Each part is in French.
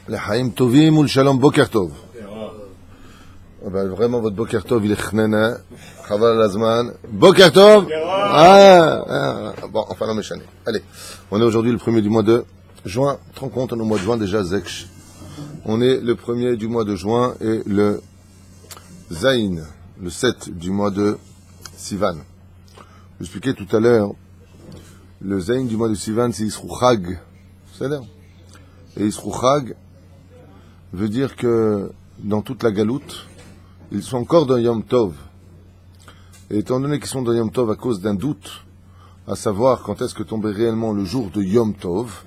L'chaim tovim ou le shalom boker tov. Vraiment, votre boker tov, il est chnena. Chaval Azman. Boker tov. Bon, enfin, non, méchané. Allez, on est aujourd'hui le 1er du mois de juin. Tu te rends compte, on est au mois de juin déjà, Zekch. On est le 1er du mois de juin et le Zain, le 7 du mois de Sivan. J'expliquais tout à l'heure, le Zain du mois de Sivan, c'est Yisrou Chag. C'est-à-dire, et Yisrou Chag veut dire que dans toute la galoute, ils sont encore dans Yom Tov. Et étant donné qu'ils sont dans Yom Tov à cause d'un doute, à savoir quand est-ce que tombait réellement le jour de Yom Tov,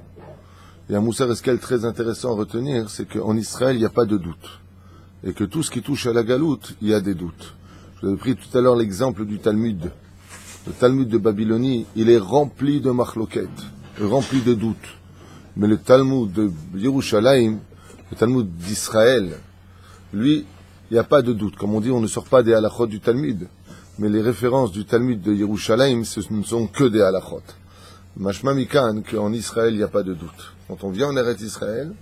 il y a un Moussar Eskel très intéressant à retenir, c'est qu'en Israël, il n'y a pas de doute. Et que tout ce qui touche à la galoute, il y a des doutes. Je vous avais pris tout à l'heure l'exemple du Talmud. Le Talmud de Babylonie, il est rempli de machloket, rempli de doutes. Mais le Talmud de Yerushalayim, le Talmud d'Israël, lui, il n'y a pas de doute. Comme on dit, on ne sort pas des halachot du Talmud. Mais les références du Talmud de Yerushalayim, ce ne sont que des halachot. Mashma mikan, qu'en Israël, il n'y a pas de doute. Quand on vient en Eretz Israël,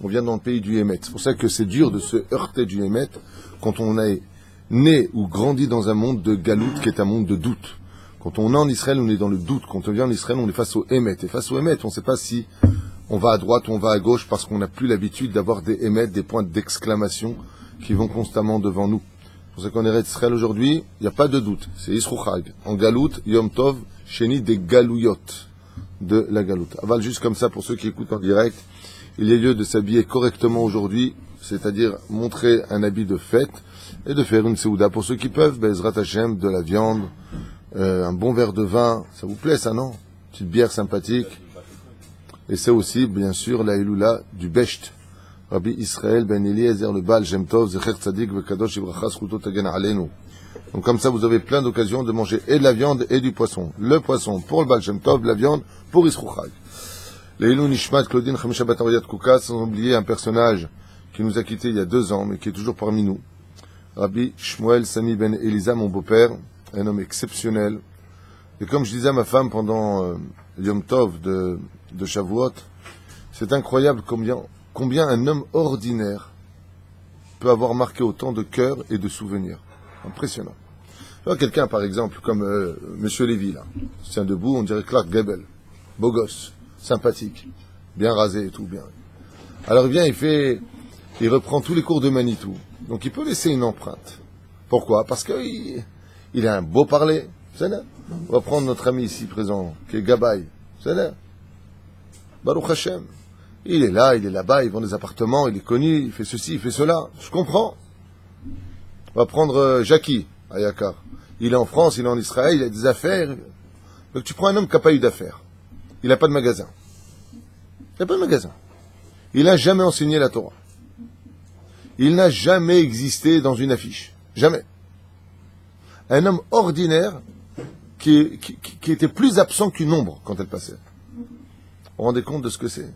on vient dans le pays du Hémet. C'est pour ça que c'est dur de se heurter du Hémet quand on est né ou grandi dans un monde de galoute qui est un monde de doute. Quand on est en Israël, on est dans le doute. Quand on vient en Israël, on est face au Hémet. Et face au Hémet, on ne sait pas si on va à droite ou on va à gauche parce qu'on n'a plus l'habitude d'avoir des Hémet, des points d'exclamation qui vont constamment devant nous. C'est pour ça qu'en Eretz Israël aujourd'hui, il n'y a pas de doute. C'est Yisrou Chag. En galoute, Yom Tov, Sheni des galouyot de la galoute. Aval, juste comme ça, pour ceux qui écoutent en direct, il y a lieu de s'habiller correctement aujourd'hui, c'est-à-dire montrer un habit de fête et de faire une seouda. Pour ceux qui peuvent, Bezrat Hashem, de la viande, un bon verre de vin, ça vous plaît ça, non? Petite bière sympathique. Et c'est aussi, bien sûr, la Eloula du Besht. Rabbi Israël ben Eliezer, le Baal Shem Tov, Zecher Tzadik Vekadosh Ibracha Zchuto Tagen Aleinu. Donc comme ça, vous avez plein d'occasions de manger et de la viande et du poisson. Le poisson pour le Baal Shem Tov, la viande pour Yisrou Chag. Leilou Nishmat Claudine Chamisha Batariyat Kouka, sans oublier un personnage qui nous a quittés il y a 2 ans, mais qui est toujours parmi nous. Rabbi Shmuel Sami ben Elisa, mon beau-père, un homme exceptionnel. Et comme je disais à ma femme pendant Yom Tov de Shavuot, c'est incroyable combien un homme ordinaire peut avoir marqué autant de cœur et de souvenirs. Impressionnant. Alors, quelqu'un, par exemple, comme Monsieur Lévy, là, se tient debout, on dirait Clark Gable, beau gosse, sympathique, bien rasé et tout, bien. Alors il vient, il reprend tous les cours de Manitou. Donc il peut laisser une empreinte. Pourquoi? Parce qu'il a un beau parler. C'est là. On va prendre notre ami ici présent, qui est Gabay. C'est là. Baruch Hashem. Il est là-bas, il vend des appartements, il est connu, il fait ceci, il fait cela. Je comprends. On va prendre Jackie, à Yakar. Il est en France, il est en Israël, il a des affaires. Donc tu prends un homme qui n'a pas eu d'affaires. Il n'a pas de magasin. Il n'a pas de magasin. Il n'a jamais enseigné la Torah. Il n'a jamais existé dans une affiche. Jamais. Un homme ordinaire qui était plus absent qu'une ombre quand elle passait. Vous vous rendez compte de ce que c'est?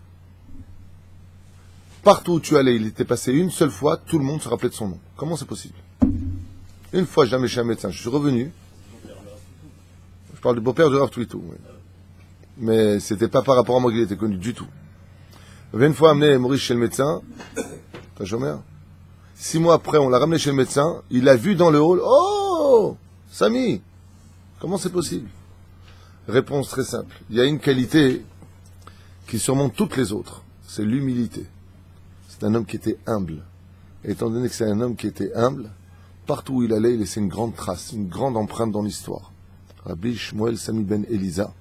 Partout où tu allais, il était passé une seule fois, tout le monde se rappelait de son nom. Comment c'est possible? Une fois, jamais chez un médecin. Je suis revenu. Je parle du beau-père de Rav Twitou. Oui. Mais c'était pas par rapport à moi qu'il était connu du tout. J'avais une fois amené Maurice chez le médecin. T'as chômeur? 6 mois après, on l'a ramené chez le médecin. Il l'a vu dans le hall. Oh, Samy, comment c'est possible? Réponse très simple. Il y a une qualité qui surmonte toutes les autres. C'est l'humilité. C'est un homme qui était humble. Et étant donné que c'est un homme qui était humble, partout où il allait, il laissait une grande trace, une grande empreinte dans l'histoire. Rabbi Shmuel Sami ben Elisa.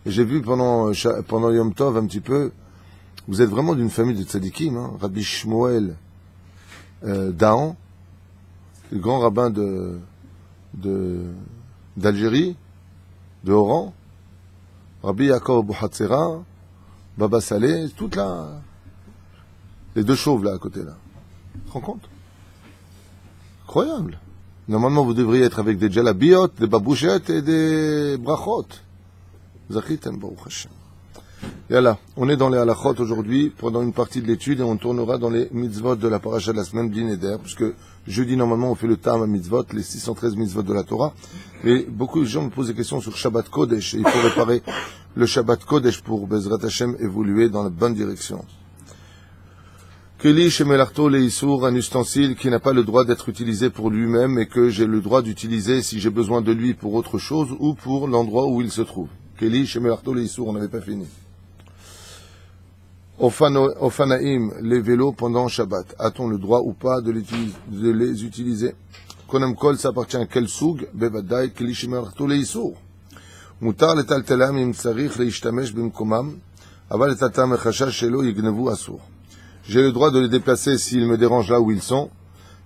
Et j'ai vu pendant Yom Tov un petit peu, vous êtes vraiment d'une famille de tzadikim, hein? Rabbi Shmuel Dahan, le grand rabbin d'Algérie, de Oran, Rabbi Yaakov Bouhatzera, Baba Saleh, toute les 2 chauves là à côté là. Tu te rends compte? Incroyable. Normalement vous devriez être avec des djalabiot, des babouchettes et des brachot. Zachitem Baruch Hashem. Et là, on est dans les halachot aujourd'hui, pendant une partie de l'étude, et on tournera dans les mitzvot de la paracha de la semaine d'Ineder, puisque jeudi, normalement, on fait le tam à mitzvot, les 613 mitzvot de la Torah, et beaucoup de gens me posent des questions sur Shabbat Kodesh, et il faut réparer le Shabbat Kodesh pour Bezrat Hashem évoluer dans la bonne direction. Keli shemelarto leisur, un ustensile qui n'a pas le droit d'être utilisé pour lui-même et que j'ai le droit d'utiliser si j'ai besoin de lui pour autre chose ou pour l'endroit où il se trouve. Keli shemelarto leisur, on n'avait pas fini. Ofanaim, les vélos pendant Shabbat. A-t-on le droit ou pas de les utiliser? Konam kol, ça appartient à quel soug? Bevadai, keli shemelarto leisur. Mutar letaltelam im tsarich leishtamesh bimkomam, aval letatam echashash shelo yignevu asur. J'ai le droit de les déplacer s'ils me dérangent là où ils sont,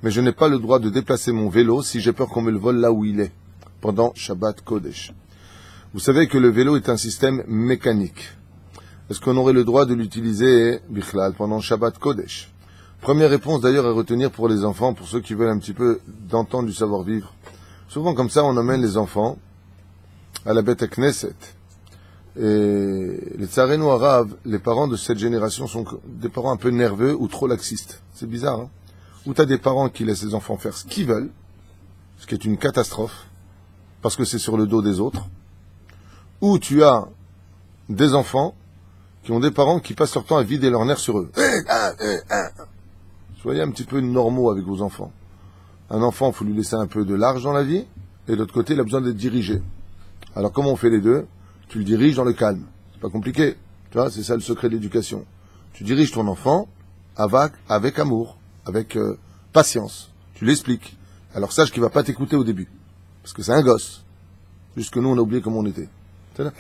mais je n'ai pas le droit de déplacer mon vélo si j'ai peur qu'on me le vole là où il est, pendant Shabbat Kodesh. Vous savez que le vélo est un système mécanique. Est-ce qu'on aurait le droit de l'utiliser, Bichlal, pendant Shabbat Kodesh? Première réponse d'ailleurs à retenir pour les enfants, pour ceux qui veulent un petit peu d'entendre du savoir-vivre. Souvent comme ça, on emmène les enfants à la Beth Knesset. Et les Tsarenu Arav, les parents de cette génération sont des parents un peu nerveux ou trop laxistes. C'est bizarre, hein? Ou t'as des parents qui laissent les enfants faire ce qu'ils veulent, ce qui est une catastrophe, parce que c'est sur le dos des autres. Ou tu as des enfants qui ont des parents qui passent leur temps à vider leurs nerfs sur eux. Soyez un petit peu normaux avec vos enfants. Un enfant, il faut lui laisser un peu de large dans la vie, et de l'autre côté, il a besoin d'être dirigé. Alors comment on fait les deux? Tu le diriges dans le calme. C'est pas compliqué. Tu vois, c'est ça le secret de l'éducation. Tu diriges ton enfant avec amour, avec patience. Tu l'expliques. Alors sache qu'il va pas t'écouter au début. Parce que c'est un gosse. Jusque nous, on a oublié comment on était. Je me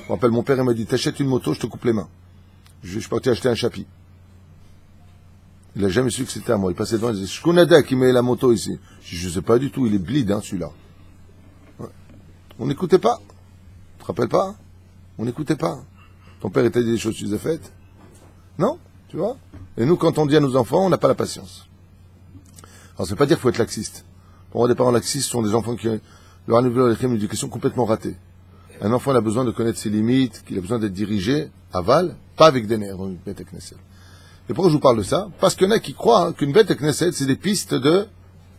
rappelle, mon père, il m'a dit, t'achètes une moto, je te coupe les mains. Je suis parti acheter un chapi. Il a jamais su que c'était à moi. Il passait devant, il disait, Shkunada qui met la moto ici. Je sais pas du tout, il est bleed, hein, celui-là. Ouais. On n'écoutait pas. Tu te rappelles pas? On n'écoutait pas. Ton père était dit des choses que tu as faites? Non, tu vois? Et nous, quand on dit à nos enfants, on n'a pas la patience. Alors, ça veut pas dire qu'il faut être laxiste. Pour moi, des parents laxistes sont des enfants qui leur ont une éducation complètement ratée. Un enfant, il a besoin de connaître ses limites, qu'il a besoin d'être dirigé, aval, pas avec des nerfs dans une bête Knesset. Et pourquoi je vous parle de ça? Parce qu'il y en a qui croient qu'une bête Knesset, c'est des pistes de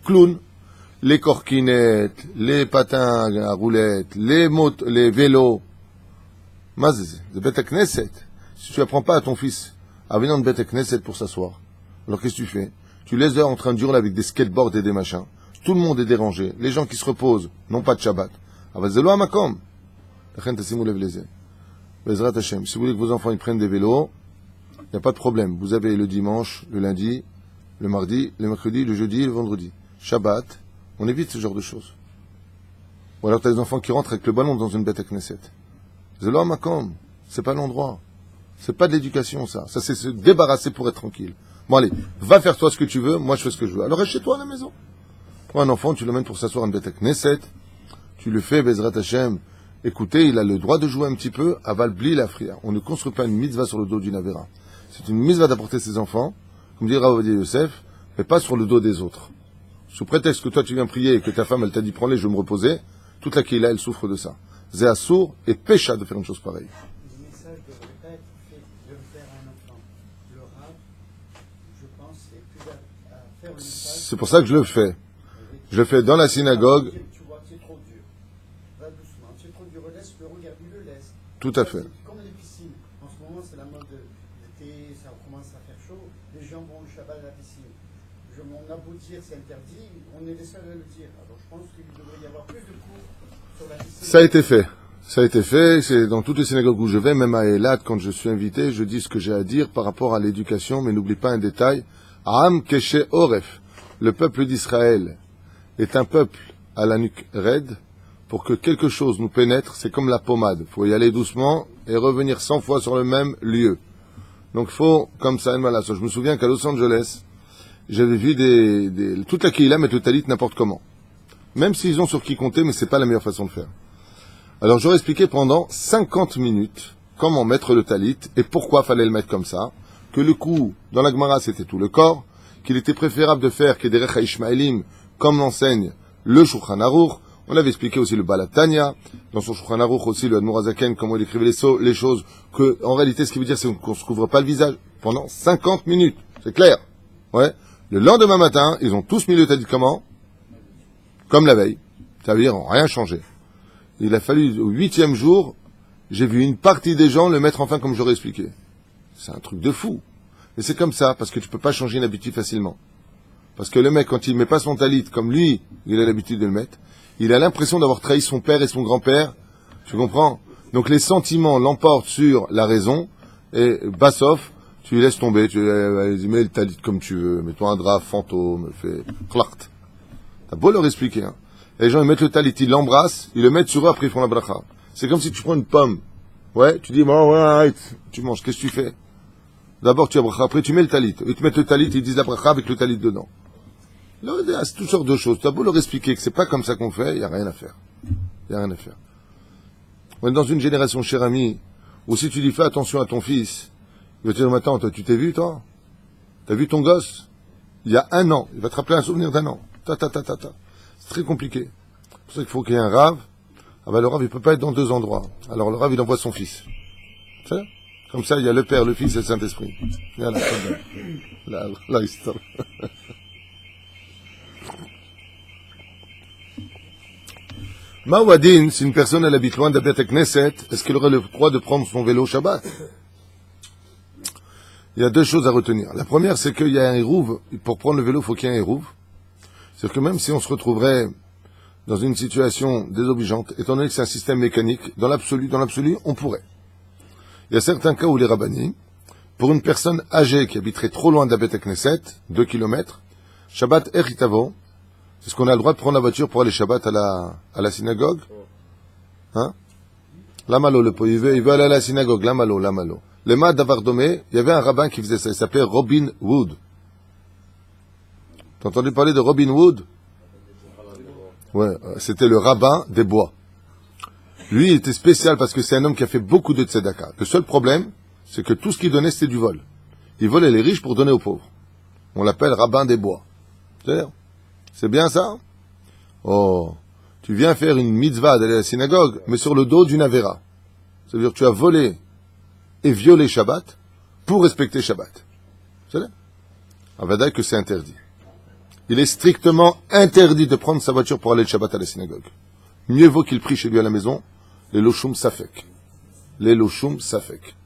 clowns. Les corquinettes, les patins à roulettes, les vélos. Mazé, de bête Knesset. Si tu apprends pas à ton fils à venir de bête Knesset pour s'asseoir, alors qu'est-ce que tu fais? Tu laisses en train de hurler avec des skateboards et des machins. Tout le monde est dérangé. Les gens qui se reposent n'ont pas de Shabbat. Aval zelo hamakom. Si vous voulez que vos enfants ils prennent des vélos, il n'y a pas de problème. Vous avez le dimanche, le lundi, le mardi, le mercredi, le jeudi et le vendredi. Shabbat, on évite ce genre de choses. Ou alors tu as des enfants qui rentrent avec le ballon dans une bête à Knesset. Zelo hamakom, c'est pas l'endroit. C'est pas de l'éducation, ça. Ça, c'est se débarrasser pour être tranquille. Bon, allez, va faire toi ce que tu veux, moi je fais ce que je veux. Alors reste chez toi à la maison. Pour un enfant, tu l'emmènes pour s'asseoir à une bête à Knesset, tu le fais, Bezrat Hashem. Écoutez, il a le droit de jouer un petit peu, aval bli la fria. On ne construit pas une mitzvah sur le dos d'une avéra. C'est une mitzvah d'apporter ses enfants, comme dit Rav Ovadia Yosef, mais pas sur le dos des autres. Sous prétexte que toi tu viens prier et que ta femme elle t'a dit prends-les, je vais me reposer, toute la Kehila elle souffre de ça. Zé assour et pécha de faire une chose pareille. Le message ne devrait pas être fait de le faire à un enfant. Le Rav, je pense, est plus à faire le message. C'est pour ça que je le fais. Je le fais dans la synagogue. Tu vois, c'est trop dur. Va doucement. C'est trop dur. Laisse-le, regarde, il le laisse. Tout à fait. Comme les piscines. En ce moment, c'est la mode d'été, ça commence à faire chaud. Les gens vont au Shabbat à la piscine. On a beau dire c'est interdit, on est les seuls à le dire. Alors je pense qu'il devrait y avoir plus de cours sur la piscine. Ça a été fait. Ça a été fait. C'est dans toutes les synagogues où je vais, même à Eilat, quand je suis invité, je dis ce que j'ai à dire par rapport à l'éducation, mais n'oublie pas un détail. Am Keshe Oref. Le peuple d'Israël est un peuple à la nuque raide. Pour que quelque chose nous pénètre, c'est comme la pommade. Il faut y aller doucement et revenir 100 fois sur le même lieu. Donc il faut, comme ça, je me souviens qu'à Los Angeles, j'avais vu toute la Kehila mettre le talit n'importe comment. Même s'ils ont sur qui compter, mais c'est pas la meilleure façon de faire. Alors j'aurais expliqué pendant 50 minutes comment mettre le talit et pourquoi fallait le mettre comme ça, que le cou, dans la Gemara, c'était tout le corps, qu'il était préférable de faire Kederech HaIshmaelim, comme l'enseigne le Shulchan Aruch. On avait expliqué aussi le Baal Tanya, dans son Shulchan Aruch aussi le Admor HaZaken, comment il écrivait les choses, que en réalité ce qui veut dire c'est qu'on se couvre pas le visage pendant 50 minutes. C'est clair. Ouais. Le lendemain matin, ils ont tous mis le talit comment? Comme la veille. Ça veut dire, rien changé. Il a fallu au 8e jour j'ai vu une partie des gens le mettre enfin comme j'aurais expliqué. C'est un truc de fou. Mais c'est comme ça, parce que tu peux pas changer une habitude facilement. Parce que le mec, quand il met pas son talit comme lui, il a l'habitude de le mettre, il a l'impression d'avoir trahi son père et son grand-père. Tu comprends? Donc les sentiments l'emportent sur la raison, et Bassoff, tu laisses tomber, tu mets le talit comme tu veux, mets-toi un drap fantôme, fais clart. T'as beau leur expliquer, hein. Les gens, ils mettent le talit, ils l'embrassent, ils le mettent sur eux, après ils font la bracha. C'est comme si tu prends une pomme. Ouais, tu dis, bon, ouais, arrête. Tu manges, qu'est-ce que tu fais? D'abord, tu as bracha, après tu mets le talit. Ils te mettent le talit, ils disent la bracha avec le talit dedans. Là, c'est toutes sortes de choses. Tu as beau leur expliquer que c'est pas comme ça qu'on fait, il n'y a rien à faire. Il n'y a rien à faire. On est dans une génération, cher ami, où si tu dis fais attention à ton fils, il va te dire, mais attends, toi, tu t'es vu, toi? T'as vu ton gosse? Il y a un an. Il va te rappeler un souvenir d'un an. C'est très compliqué. C'est pour ça qu'il faut qu'il y ait un rave. Ah ben le rave, il peut pas être dans deux endroits. Alors le rave, il envoie son fils. C'est ça? Comme ça, il y a le Père, le Fils et le Saint-Esprit. Voilà, la histoire. Maouadine, si une personne elle habite loin d'Abet Knesset, est-ce qu'elle aurait le droit de prendre son vélo Shabbat? Il y a deux choses à retenir. La première, c'est qu'il y a un hérouve. Pour prendre le vélo, il faut qu'il y ait un hérouve. C'est-à-dire que même si on se retrouverait dans une situation désobligeante, étant donné que c'est un système mécanique, dans l'absolu, on pourrait. Il y a certains cas où les rabbanim, pour une personne âgée qui habiterait trop loin d'Abet Knesset, 2 kilomètres, Shabbat Echitavo, c'est ce qu'on a le droit de prendre la voiture pour aller Shabbat à la synagogue. Hein? Lamalo, il veut aller à la synagogue, Lamalo. Le Mad Davardomé, il y avait un rabbin qui faisait ça, il s'appelait Robin Wood. T'as entendu parler de Robin Wood? Ouais, c'était le rabbin des bois. Lui, il était spécial parce que c'est un homme qui a fait beaucoup de tzedaka. Le seul problème, c'est que tout ce qu'il donnait, c'était du vol. Il volait les riches pour donner aux pauvres. On l'appelle rabbin des bois. C'est bien ça? Oh, tu viens faire une mitzvah d'aller à la synagogue, mais sur le dos d'une avéra. C'est-à-dire que tu as volé et violé Shabbat pour respecter Shabbat. C'est là? Avada que c'est interdit. Il est strictement interdit de prendre sa voiture pour aller le Shabbat à la synagogue. Mieux vaut qu'il prie chez lui à la maison, les lochum safek. Les lochum safek.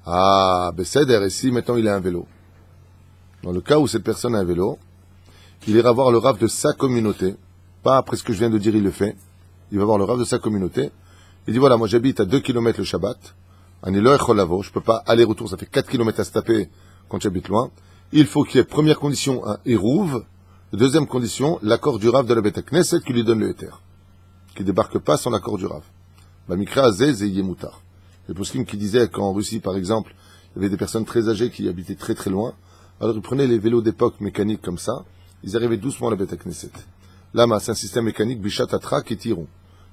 Ah, Besséder, et si maintenant il a un vélo. Dans le cas où cette personne a un vélo, il ira voir le rav de sa communauté. Pas après ce que je viens de dire, il le fait. Il va voir le rav de sa communauté. Il dit voilà, moi j'habite à 2 kilomètres le Shabbat. Je peux pas aller-retour, ça fait 4 kilomètres à se taper quand j'habite loin. Il faut qu'il y ait, première condition, un hérouve. Deuxième condition, l'accord du rav de la Beth Knesset qui lui donne le héter. Qui débarque pas sans l'accord du rav. Mikra Azeh Zeyye Moutar. Les poskim qui disaient qu'en Russie, par exemple, il y avait des personnes très âgées qui habitaient très très loin. Alors ils prenaient les vélos d'époque mécaniques comme ça. Ils arrivaient doucement à la Beth Knesset. Là, c'est un système mécanique, Bichat Atrak et Tiron.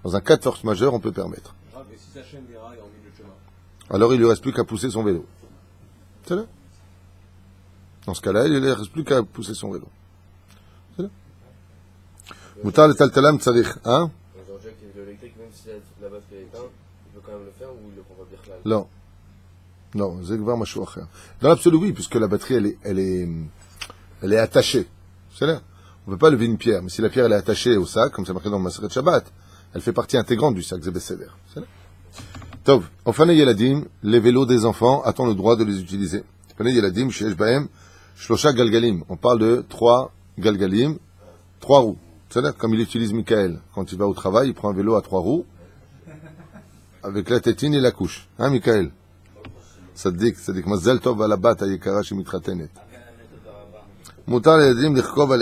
Dans un cas de force majeure, on peut permettre. Et si sa chaîne des rails en milieu de chemin? Alors il ne lui reste plus qu'à pousser son vélo. C'est là. Dans ce cas-là, il ne lui reste plus qu'à pousser son vélo. C'est là. Moutar le taltalam tsarich. Hein? Aujourd'hui, avec les vélos électriques, même si la batterie est éteinte, il peut quand même le faire ou il le prend pas bien là? Non. Non, Zegvar Mashouacher. Dans l'absolu, oui, puisque la batterie, elle est attachée. C'est là. On ne peut pas lever une pierre, mais si la pierre elle est attachée au sac, comme c'est marqué dans le Maseret Shabbat, elle fait partie intégrante du sac Zebesséder. C'est là. Tov, enfin Yeladim, les vélos des enfants, a-t-on le droit de les utiliser? Enfin Yeladim, Sheesh Bahem, Shlosha Galgalim. On parle de 3 Galgalim, 3 roues. C'est-à-dire, comme il utilise Michael, quand il va au travail, il prend un vélo à 3 roues, avec la tétine et la couche. Hein, Michael? Sadik, Mazel Tov à la bat, Ayekara, Shemitratenet. Moutar Yeladim, Lirkov,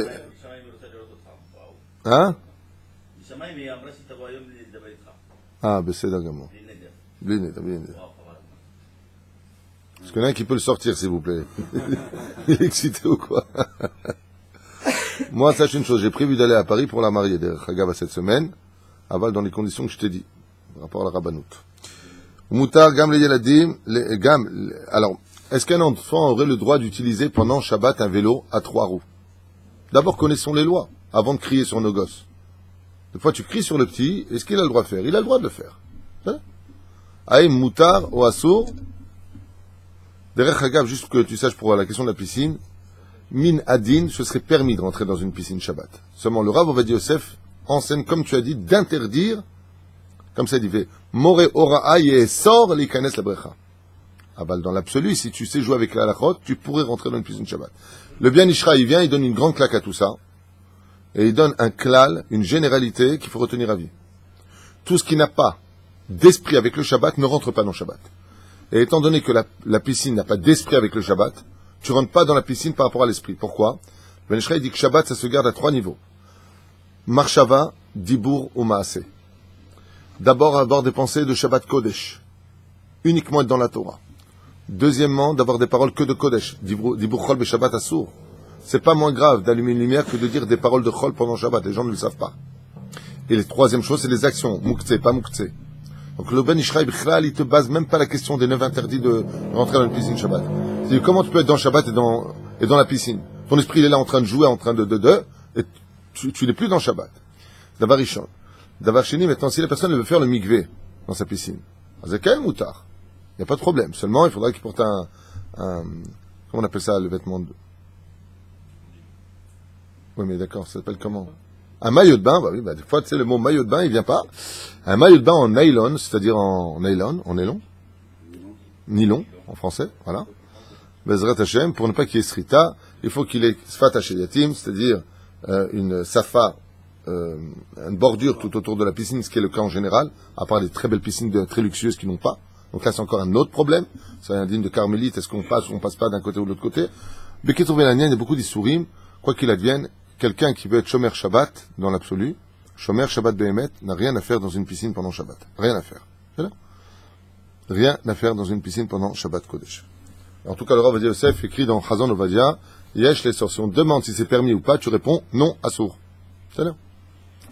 hein? Ah, בסדר גמור. בלי נדר. Est-ce qu'il y en a un qui peut le sortir, s'il vous plaît? Il est excité ou quoi? Moi, sache une chose, j'ai prévu d'aller à Paris pour la marier, derrière Hagav, cette semaine, aval dans les conditions que je t'ai dit, par rapport à la Rabbanout. Moutar, Gam, le Yeladim, Gam, alors, est-ce qu'un enfant aurait le droit d'utiliser pendant Shabbat un vélo à 3 roues? D'abord, connaissons les lois, avant de crier sur nos gosses. Des fois, tu cries sur le petit, est-ce qu'il a le droit de faire? Il a le droit de le faire. Aïm Moutar ou Assour, derrière Hagav, juste que tu saches pour la question de la piscine, Min Adin, ce serait permis de rentrer dans une piscine Shabbat. Seulement, le Rav Ovadia Yosef enseigne, comme tu as dit, d'interdire Comme ça, il dit, More Ora'a Yesor Likanes la Brecha. Ah bah, dans l'absolu, si tu sais jouer avec la halachot, tu pourrais rentrer dans une piscine Shabbat. Le Bien Ishra, il vient, il donne une grande claque à tout ça. Et il donne un klal, une généralité qu'il faut retenir à vie. Tout ce qui n'a pas d'esprit avec le Shabbat ne rentre pas dans le Shabbat. Et étant donné que la piscine n'a pas d'esprit avec le Shabbat, tu rentres pas dans la piscine par rapport à l'esprit. Pourquoi? Ben Ishra, il dit que Shabbat, ça se garde à 3 niveaux. Marshava, Dibour ou Maaseh. D'abord, avoir des pensées de Shabbat Kodesh. Uniquement être dans la Torah. Deuxièmement, d'avoir des paroles que de Kodesh. Dibour Chol be Shabbat Assour. C'est pas moins grave d'allumer une lumière que de dire des paroles de Chol pendant Shabbat. Les gens ne le savent pas. Et la troisième chose, c'est les actions. Mouktsé, pas Mouktsé. Donc le Ben Ishraï Bichlal, il te base même pas la question des 9 interdits de rentrer dans une piscine Shabbat. C'est comment tu peux être dans Shabbat et dans la piscine. Ton esprit, il est là en train de jouer, en train et tu n'es plus dans Shabbat. D'avoir Rishon. D'avoir Sheni, maintenant, si la personne veut faire le mikvé dans sa piscine, c'est quel moutard? Il n'y a pas de problème. Seulement, il faudra qu'il porte comment on appelle ça, le vêtement de... Oui, mais d'accord, ça s'appelle comment? Un maillot de bain, bah oui, bah des fois, tu sais, le mot maillot de bain, il vient pas. Un maillot de bain en nylon, c'est-à-dire en nylon, en français, voilà. Bezrat Hashem, pour ne pas qu'il y ait srita, il faut qu'il ait sfat hasheliatim, c'est-à-dire une safa, une bordure tout autour de la piscine, ce qui est le cas en général, à part les très belles piscines très luxueuses qui n'ont pas. Donc là, c'est encore un autre problème. C'est un digne de carmélite. Est-ce qu'on passe ou on passe pas d'un côté ou de l'autre côté? Beketouv Elanian, il y a beaucoup d'issourim. Quoi qu'il advienne, quelqu'un qui veut être Shomer Shabbat, dans l'absolu, Shomer Shabbat Behemet, n'a rien à faire dans une piscine pendant Shabbat. Rien à faire. Voilà. Rien à faire dans une piscine pendant Shabbat Kodesh. En tout cas, le Rav Ovadia Yosef écrit dans Chazon Ovadia, Yesh les sorts. Si on demande si c'est permis ou pas, tu réponds non, assour. C'est là.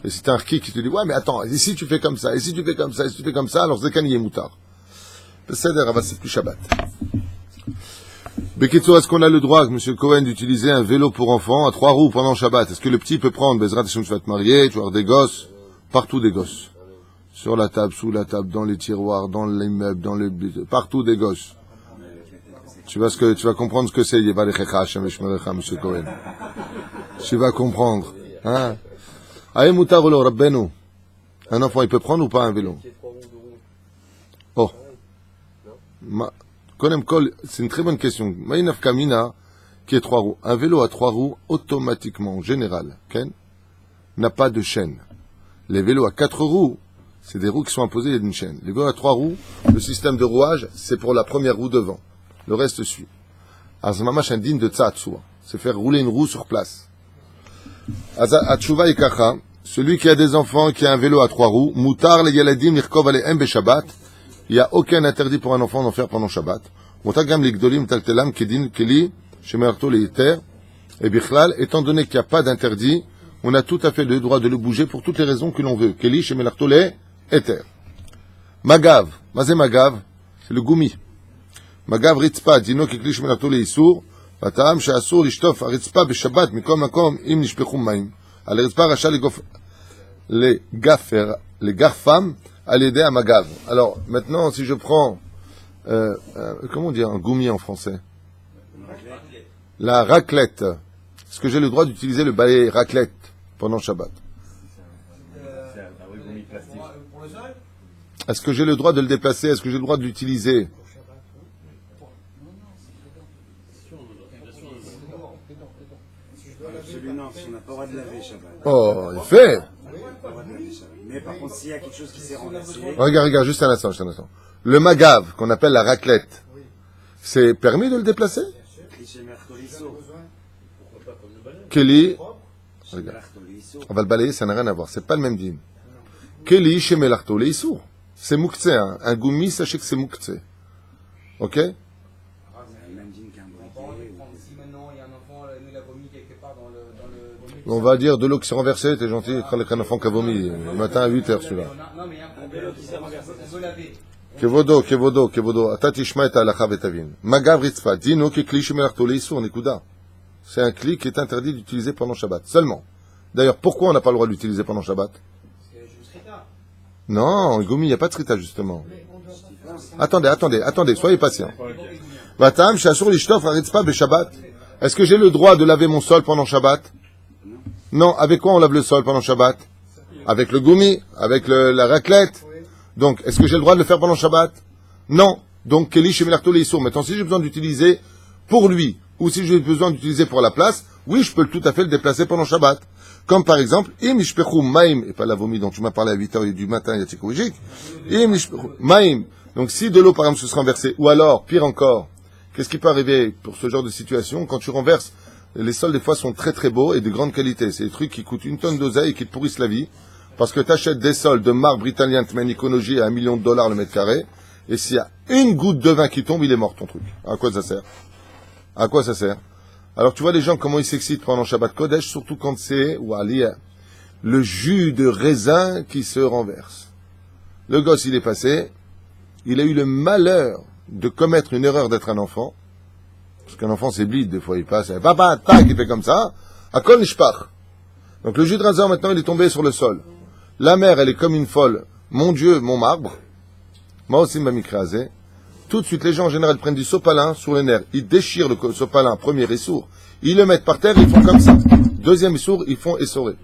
Et si t'es un rki qui te dit, ouais, mais attends, et si tu fais comme ça, et si tu fais comme ça, et si tu fais comme ça, alors c'est qu'un moutard. C'est plus Shabbat. Beketso, est-ce qu'on a le droit, M. Cohen, d'utiliser un vélo pour enfants à 3 roues pendant Shabbat? Est-ce que le petit peut prendre, Bezrat Hashem, tu vas te marier, tu vas avoir des gosses, partout des gosses. Sur la table, sous la table, dans les tiroirs, dans les meubles, partout des gosses. Tu vas comprendre ce que c'est, Yevarechecha Hashem Eshmerecha, M. Cohen. Tu vas comprendre. Hein? Aïe Moutar Olo, Rabbenu. Un enfant, il peut prendre ou pas un vélo? Oh. C'est une très bonne question. Maïnaf Kamina, qui est 3 roues. Un vélo à 3 roues, automatiquement, en général, n'a pas de chaîne. Les vélos à 4 roues, c'est des roues qui sont imposées d'une chaîne. Les vélos à 3 roues, le système de rouage, c'est pour la première roue devant. Le reste suit. Azmamash indigne de Tsatsua. C'est faire rouler une roue sur place. Atshuva Ikacha, celui qui a des enfants, qui a un vélo à 3 roues, Moutar le Yaladim Nirkov Alehem Beshabbat, il n'y a aucun interdit pour un enfant d'en faire pendant Shabbat. Et Bichlal, étant donné qu'il n'y a pas d'interdit, on a tout à fait le droit de le bouger pour toutes les raisons que l'on veut. Keli, Shemelarto, les Eter. Magav. Mazé Magav, c'est le goumi. Magav Ritzpa, Dino Kekli Shemelarto, les Issour. Vatam, Sheassour, Ishtof, Ritzpa, Beshabbat, Mikom Makom, Im Nishpechum Maim. Al Ritzpa, Racha, les Garfam, à l'aider à Magav. Alors, maintenant, si je prends, comment on dit un goumi en français? La raclette. Est-ce que j'ai le droit d'utiliser le balai raclette pendant Shabbat? Est-ce que j'ai le droit de le déplacer? Est-ce que j'ai le droit de l'utiliser? Absolument, on n'a pas le droit de laver Shabbat. Oh, il fait. Mais par contre, s'il y a quelque chose qui s'est renversé... Regarde, juste un instant. Le magav, qu'on appelle la raclette, c'est permis de le déplacer? Kelly, on va le balayer, ça n'a rien à voir, c'est pas le même dîme. Kelly, chez Melarto, les Issour. C'est mouktsé, hein. Un goumi, sachez que c'est mouktsé. Ok? On va dire de l'eau qui s'est renversée, t'es gentil, un enfant qui a vomi. Le matin à 8h, celui-là. Non, mais il y a un vélo qui s'est renversé, on peut laver. Kevodo. Atatishma et alacha vetavin. Magav ritzpa. Dino ki kli shemelarto leisur nekuda. C'est un cli qui est interdit d'utiliser pendant Shabbat. Seulement. D'ailleurs, pourquoi on n'a pas le droit de l'utiliser pendant Shabbat? Non, Goumi, il n'y a pas de srita, justement. Attendez, soyez patient. Vatam, shasur lishtof haritzpa beshabbat. Est-ce que j'ai le droit de laver mon sol pendant Shabbat? Non, avec quoi on lave le sol pendant Shabbat? Avec le goumi, avec la raclette. Donc, est-ce que j'ai le droit de le faire pendant Shabbat? Non. Donc, Keli Shemelarto Leissour. Maintenant, si j'ai besoin d'utiliser pour lui, ou si j'ai besoin d'utiliser pour la place, oui, je peux tout à fait le déplacer pendant Shabbat. Comme par exemple, Im Ishpechu Maim, et pas la vomi dont tu m'as parlé à 8h du matin, il y a Tchikoujik. Im Ishpechu Maim. Donc, si de l'eau, par exemple, se sera renversée, ou alors, pire encore, qu'est-ce qui peut arriver pour ce genre de situation? Quand tu renverses, les sols, des fois, sont très très beaux et de grande qualité. C'est des trucs qui coûtent une tonne d'oseille et qui te pourrissent la vie. Parce que tu achètes des sols de marbre italien, Tmeniconogie à $1 million le mètre carré. Et s'il y a une goutte de vin qui tombe, il est mort, ton truc. À quoi ça sert? À quoi ça sert? Alors, tu vois les gens, comment ils s'excitent pendant Shabbat Kodesh, surtout quand c'est, ou aliyah, le jus de raisin qui se renverse. Le gosse, il est passé. Il a eu le malheur de commettre une erreur d'être un enfant. Parce qu'un enfant, c'est blide, des fois, il passe, papa, tac, il fait comme ça. À kol nishpach. Donc, le jus de raisin, maintenant, il est tombé sur le sol. La mère, elle est comme une folle. Mon Dieu, mon marbre. Moi aussi, m'a mikrasé. Tout de suite, les gens, en général, prennent du sopalin sur les nerfs. Ils déchirent le sopalin, premier essour. Ils le mettent par terre, ils font comme ça. Deuxième essour, ils font essorer.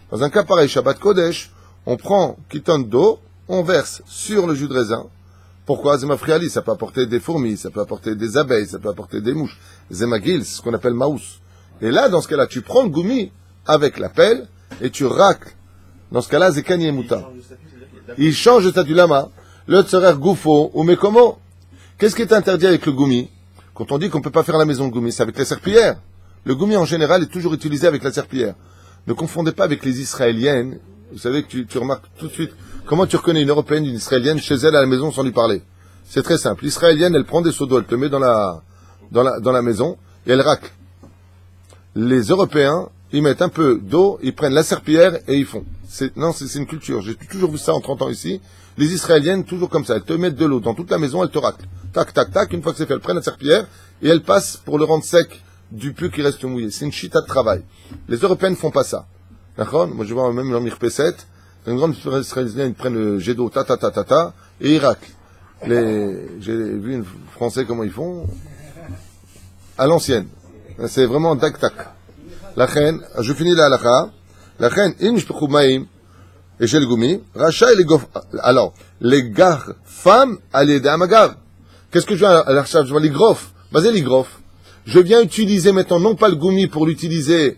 Dans un cas pareil, Shabbat Kodesh, on prend qui tonne d'eau, on verse sur le jus de raisin. Pourquoi? Zemafriali, ça peut apporter des fourmis, ça peut apporter des abeilles, ça peut apporter des mouches. Zemagil, c'est ce qu'on appelle maous. Et là, dans ce cas-là, tu prends le goumi avec la pelle et tu racles. Dans ce cas-là, Zekani et Mouta. Il change de statut lama. Le tserer goufo ou mekomo. Qu'est-ce qui est interdit avec le goumi? Quand on dit qu'on ne peut pas faire à la maison le goumi, c'est avec la serpillière. Le goumi, en général, est toujours utilisé avec la serpillière. Ne confondez pas avec les Israéliennes. Vous savez que tu remarques tout de suite comment tu reconnais une Européenne d'une Israélienne chez elle à la maison sans lui parler. C'est très simple. L'Israélienne, elle prend des seaux d'eau, elle te met dans la maison et elle racle. Les Européens, ils mettent un peu d'eau, ils prennent la serpillière et ils font. C'est une culture. J'ai toujours vu ça en 30 ans ici. Les Israéliennes, toujours comme ça. Elles te mettent de l'eau dans toute la maison, elles te raclent. Tac, tac, tac. Une fois que c'est fait, elles prennent la serpillière et elles passent pour le rendre sec du peu qui reste mouillé. C'est une chita de travail. Les Européennes font pas ça. D'accord? Moi, je vois même leur mirpesset. Une grande Israélienne, ils prennent le jet d'eau, et ils raclent. J'ai vu une Français comment ils font. À l'ancienne. C'est vraiment tac-tac. La reine, je finis la halakha. La reine, in shpechu maim, et j'ai le goumi, racha et les gof. Alors, les gar, femmes, allez de amagav. Qu'est-ce que je viens à l'achat? Je vois les grofs. Vas-y, les grofs. Je viens utiliser maintenant, non pas le goumi pour l'utiliser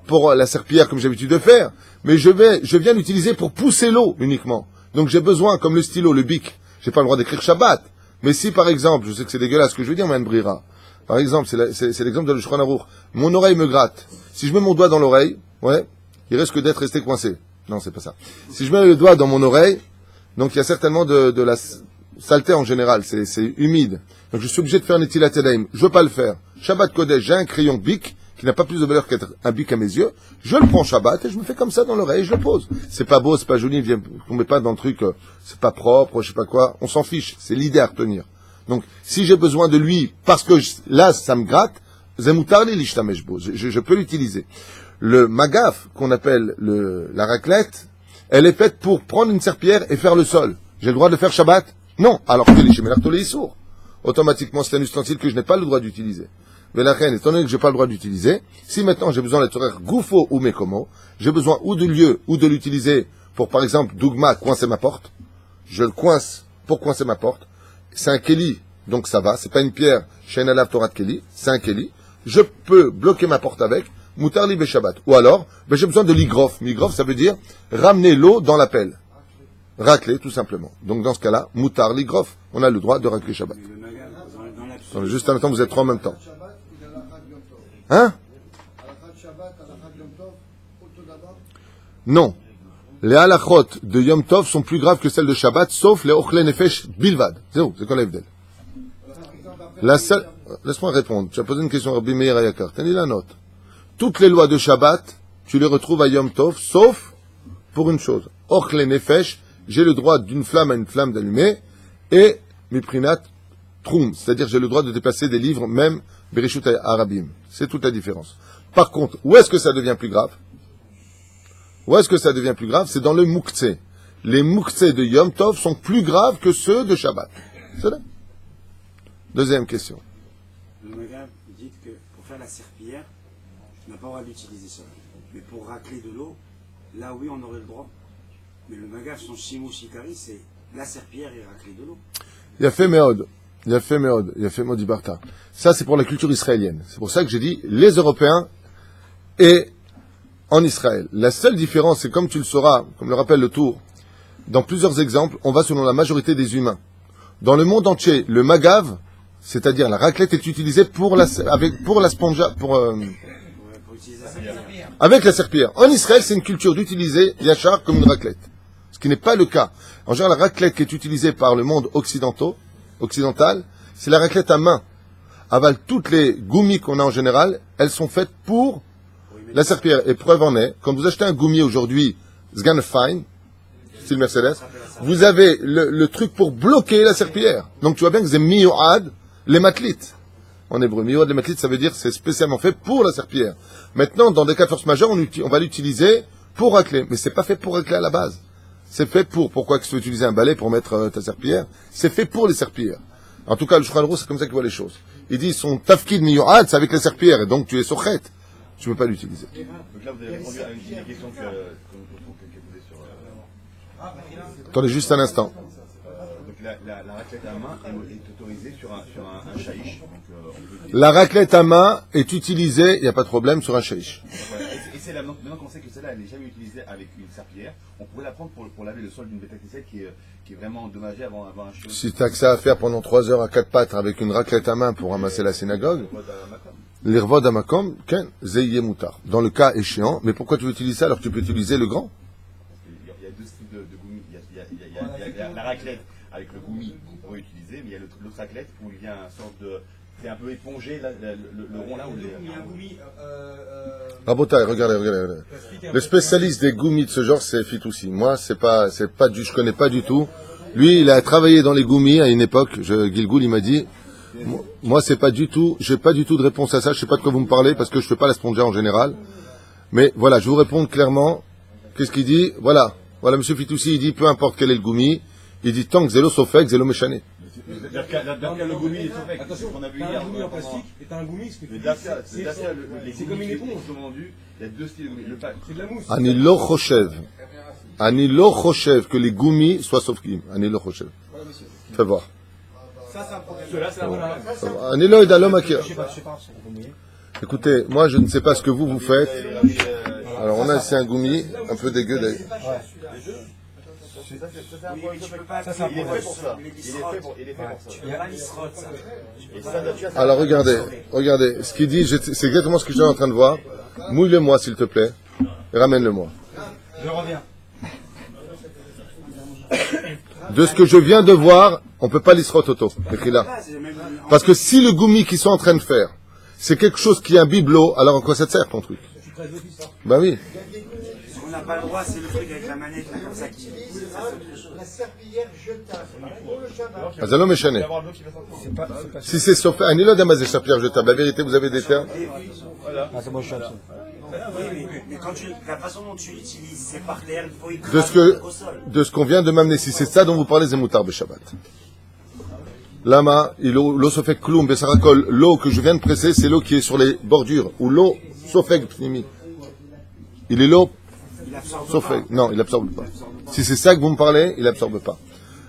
pour la serpillière comme j'ai l'habitude de faire, mais je viens l'utiliser pour pousser l'eau uniquement. Donc j'ai besoin, comme le stylo, le bic, j'ai pas le droit d'écrire Shabbat. Mais si par exemple, je sais que c'est dégueulasse ce que je veux dire, mais brira. Par exemple, c'est l'exemple de le Shulchan Aruch. Mon oreille me gratte. Si je mets mon doigt dans l'oreille, ouais, il risque d'être resté coincé. Non, c'est pas ça. Si je mets le doigt dans mon oreille, donc il y a certainement de la saleté en général, c'est humide. Donc je suis obligé de faire un etilat yadayim. Je veux pas le faire. Shabbat Kodesh, j'ai un crayon bic qui n'a pas plus de valeur qu'être un bic à mes yeux. Je le prends Shabbat et je me fais comme ça dans l'oreille et je le pose. C'est pas beau, c'est pas joli, on met pas dans le truc, c'est pas propre, je sais pas quoi. On s'en fiche. C'est l'idée à retenir. Donc, si j'ai besoin de lui, parce que là, ça me gratte, zemoutarli l'ishtameshbo. Je peux l'utiliser. Le magaf, qu'on appelle la raclette, elle est faite pour prendre une serpillière et faire le sol. J'ai le droit de le faire Shabbat? Non. Alors que les shemelarto leissour. Automatiquement, c'est un ustensile que je n'ai pas le droit d'utiliser. Mais la reine, étant donné que j'ai pas le droit d'utiliser, si maintenant j'ai besoin d'être goufo ou mekomo, j'ai besoin ou de lieu ou de l'utiliser pour, par exemple, dougma, coincer ma porte. Je le coince pour coincer ma porte. C'est un keli, donc ça va. C'est pas une pierre, Shein alav Torah keli. C'est un keli. Je peux bloquer ma porte avec, mutarli beshabbat. Ou alors, j'ai besoin de l'igrof. L'igrof, ça veut dire ramener l'eau dans la pelle. Racler, tout simplement. Donc dans ce cas-là, mutar l'igrof. On a le droit de racler Shabbat. Donc, juste un instant, vous êtes trois en même temps. Hein? Non. Les halachot de Yom Tov sont plus graves que celles de Shabbat, sauf les ochle nefesh bilvad. C'est où? C'est quoi l'Evdel? La seule... Laisse-moi répondre. Tu as posé une question à Rabbi Meir Ayakar. Tenez la note. Toutes les lois de Shabbat, tu les retrouves à Yom Tov, sauf pour une chose. Ochle nefesh, j'ai le droit d'une flamme à une flamme d'allumer, et miprinat troum, c'est-à-dire j'ai le droit de déplacer des livres, même Bereshut Arabim. C'est toute la différence. Par contre, où est-ce que ça devient plus grave? Où est-ce que ça devient plus grave? C'est dans le Mouktsé. Les Mouktsé de Yom Tov sont plus graves que ceux de Shabbat. C'est là. Deuxième question. Le Magav dit que pour faire la serpillière, on n'a pas le droit d'utiliser ça. Mais pour racler de l'eau, là oui, on aurait le droit. Mais le Magav, son Shimou Shikari, c'est la serpillière est raclée de l'eau. Il a fait Méod Ibarta. Ça, c'est pour la culture israélienne. C'est pour ça que j'ai dit les Européens et en Israël. La seule différence, c'est comme tu le sauras, comme le rappelle le Tour, dans plusieurs exemples, on va selon la majorité des humains. Dans le monde entier, le magav, c'est-à-dire la raclette, est utilisée pour la sponja, avec la serpillière. En Israël, c'est une culture d'utiliser yachar comme une raclette. Ce qui n'est pas le cas. En général, la raclette qui est utilisée par le monde occidental, c'est la raclette à main. Aval, toutes les goumis qu'on a en général, elles sont faites pour la serpillière. Et preuve en est, quand vous achetez un goumi aujourd'hui, Sgan Fine, style Mercedes, vous avez le truc pour bloquer la serpillière. Donc tu vois bien que c'est mioad, les matlites. En hébreu, mioad, les matlites, ça veut dire c'est spécialement fait pour la serpillière. Maintenant, dans des cas de force majeure, on va l'utiliser pour racler. Mais c'est pas fait pour racler à la base. C'est fait pour. Pourquoi que tu veux utiliser un balai pour mettre ta serpillière? C'est fait pour les serpillères. En tout cas, le Shulchan Aruch, c'est comme ça qu'il voit les choses. Il dit son tafkid mioad, c'est avec les serpillères. Et donc tu es sochet. Tu ne peux pas l'utiliser. Donc là, vous avez répondu à une question que vous posez sur... Attendez juste un instant. Donc la raclette à main est autorisée sur un shaïch. La raclette à main est utilisée, il n'y a pas de problème, sur un shaïch. Et c'est là, maintenant qu'on sait que celle-là, elle n'est jamais utilisée avec une serpillière, on pourrait la prendre pour laver le sol d'une bête qui est vraiment endommagée avant un shaïch. Si tu as que ça à faire pendant 3 heures à 4 pattes avec une raclette à main pour ramasser la synagogue, l'irvod amakom, ken, zeyye mutar. Dans le cas échéant, mais pourquoi tu veux utiliser ça alors que tu peux utiliser le grand? Il y a deux styles de goumi. Il y a la raclette avec le goumi qu'on peut utiliser, mais il y a l'autre raclette où il y a une sorte de... C'est un peu épongé, le rond là où Il y a un goumi. Rabotai, regardez. Le spécialiste des goumis de ce genre, c'est Fitoussi. Moi, je connais pas du tout. Lui, il a travaillé dans les goumis à une époque. Gilgoul, il m'a dit, moi, c'est pas du tout, j'ai pas du tout de réponse à ça. Je sais pas de quoi vous me parlez parce que je fais pas la spongia en général. Mais voilà, je vous réponds clairement. Qu'est-ce qu'il dit? Voilà, monsieur Fitoussi, il dit, peu importe quel est le goumi, il dit, tant que zélo sofek, zélo méchané. Le goumi est sofek. Attention, On a vu t'as hier. un goumi en plastique et t'as un goumi, ce que tu Le dis, Dacia, c'est comme une éponge. Il y a deux styles de goumi. C'est de la mousse. Ani lo choshev que les goumis soient sofkim. Ani lo choshev. Fais voir. Ça, c'est un problème. Cela, c'est un problème. Ani lo idalom akir. Je sais pas. Écoutez, moi, je ne sais pas ce que vous faites. Alors, on a ici un goumi, un peu dégueu d'ailleurs. Oui, mais tu peux pas Ça, c'est un problème. Il est fait pour ça. Tu peux pas l'isrot, ça. Alors, regardez. Ce qu'il dit, c'est exactement ce que je suis en train de voir. Mouille-le-moi, s'il te plaît. Et ramène-le-moi. Je reviens. De ce que je viens de voir, on peut pas l'isrot auto. Écris-là. Parce que si le goumi qu'ils sont en train de faire, c'est quelque chose qui est un bibelot, alors en quoi ça te sert ton truc? Ben oui. Ce qu'on n'a pas le droit, c'est le truc avec la manette, là, comme ça, qui... La serpillière jetable. Pour le Shabbat. Azalom Eshane. Si c'est sauf un îlot d'amazé serpillère jetable, la vérité, vous avez des termes. Mais quand la façon dont tu l'utilises, c'est par terre, il faut De écraser au sol. ce qu'on vient de m'amener, si c'est ça dont vous parlez, c'est moutar Shabbat. Lama, l'eau sofek kloum, besarakol, l'eau que je viens de presser, c'est l'eau qui est sur les bordures, ou l'eau sofek pnimi. Il est l'eau sofek. Non, il absorbe pas. Si c'est ça que vous me parlez, il absorbe pas.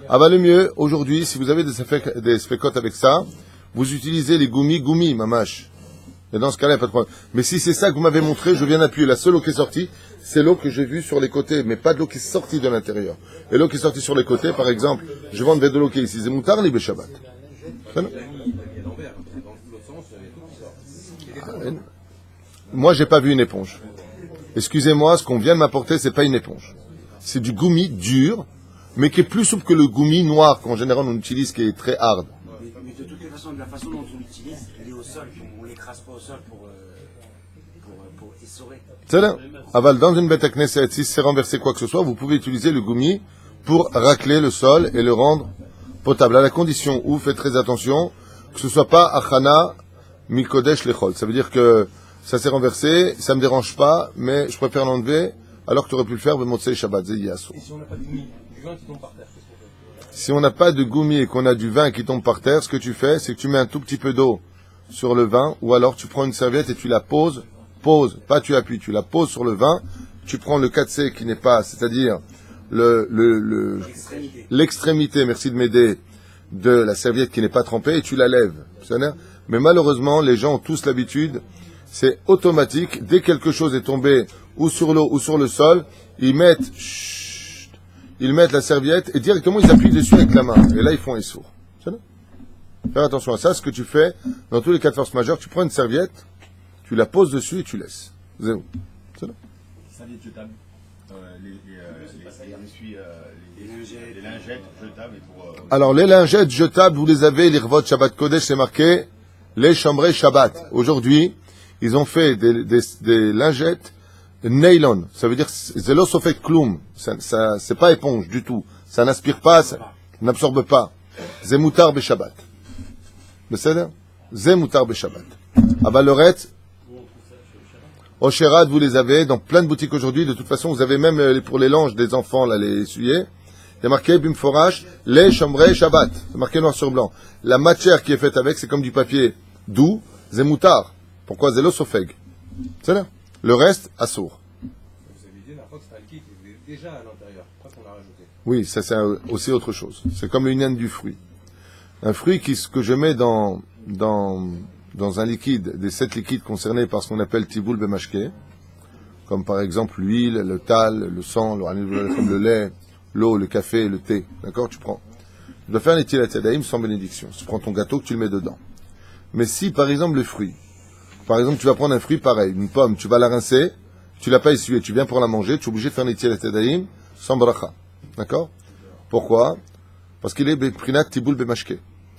Ah bah le mieux, aujourd'hui, si vous avez des spécotes avec ça, vous utilisez les goumi, mamash. Et dans ce cas-là, il n'y a pas de problème. Mais si c'est ça que vous m'avez montré, je viens d'appuyer. La seule eau qui est sortie, c'est l'eau que j'ai vue sur les côtés, mais pas de l'eau qui est sortie de l'intérieur. Et l'eau qui est sortie sur les côtés, par exemple, je vends de l'eau qui est ici. C'est moutar, libre Shabbat. Moi, j'ai pas vu une éponge. Excusez-moi, ce qu'on vient de m'apporter, c'est pas une éponge. C'est du goumi dur, mais qui est plus souple que le goumi noir qu'en général on utilise, qui est très hard. Mais de toutes les façons, de la façon dont on l'utilise, il est au sol. On ne l'écrase pas au sol pour essorer. C'est là. Aval, dans une bête Knesset, si c'est renversé quoi que ce soit, vous pouvez utiliser le goumi pour racler le sol et le rendre potable. À la condition où, faites très attention, que ce soit pas achana mikodesh lechol. Ça veut dire que ça s'est renversé, ça me dérange pas, mais je préfère l'enlever, alors que tu aurais pu le faire, b'motzei Shabbat, zeyasu. Et si on n'a pas de goumi, du vin qui tombe par terre, qu'est-ce qu'on fait? Si on n'a pas de goumi et qu'on a du vin qui tombe par terre, ce que tu fais, c'est que tu mets un tout petit peu d'eau sur le vin, ou alors tu prends une serviette et tu la poses, pas tu appuies, tu la poses sur le vin, tu prends le katsé qui n'est pas, c'est-à-dire l'extrémité, merci de m'aider, de la serviette qui n'est pas trempée et tu la lèves. Mais malheureusement, les gens ont tous l'habitude, c'est automatique, dès que quelque chose est tombé ou sur l'eau ou sur le sol, ils mettent la serviette et directement ils appuient dessus avec la main. Et là, ils font un sourd. Faire attention à ça, ce que tu fais, dans tous les cas de force majeure, tu prends une serviette, tu la poses dessus et tu laisses. Zéro. C'est là. Serviette jetable. Les lingettes jetables. Alors, les lingettes jetables, vous les avez, l'Irvot Shabbat Kodesh, c'est marqué, les chambrés Shabbat. Aujourd'hui, ils ont fait des lingettes nylon. Ça veut dire, zelo sofek kloum. Ça, c'est pas éponge du tout. Ça n'aspire pas, ça n'absorbe pas. Zemoutar be Shabbat. בסדר? זה מותר בשבת. אבל לורת, au Sherad, vous les avez dans plein de boutiques aujourd'hui. De toute façon, vous avez même pour les langes des enfants, là, les essuyer. Il y a marqué Bimforash, les chambrés Shabbat. C'est marqué noir sur blanc. La matière qui est faite avec, c'est comme du papier doux, c'est moutar. Pourquoi? C'est l'osofeg. C'est là. Le reste, assour. Vous avez dit la fois que c'était un kit qui était déjà à l'intérieur. Après qu'on l'a rajouté. Oui, ça c'est aussi autre chose. C'est comme l'union du fruit. Un fruit que je mets dans un liquide, des 7 liquides concernés par ce qu'on appelle tiboul bemashke, comme par exemple l'huile, le tal, le sang, le lait, l'eau, le café, le thé. D'accord? Tu prends. Tu dois faire un netilat yadayim sans bénédiction. Tu prends ton gâteau que tu le mets dedans. Mais si, par exemple, le fruit, par exemple, tu vas prendre un fruit pareil, une pomme, tu vas la rincer, tu l'as pas essuyée, tu viens pour la manger, tu es obligé de faire un netilat yadayim sans bracha. D'accord? Pourquoi? Parce qu'il est prinat tiboul bemashke.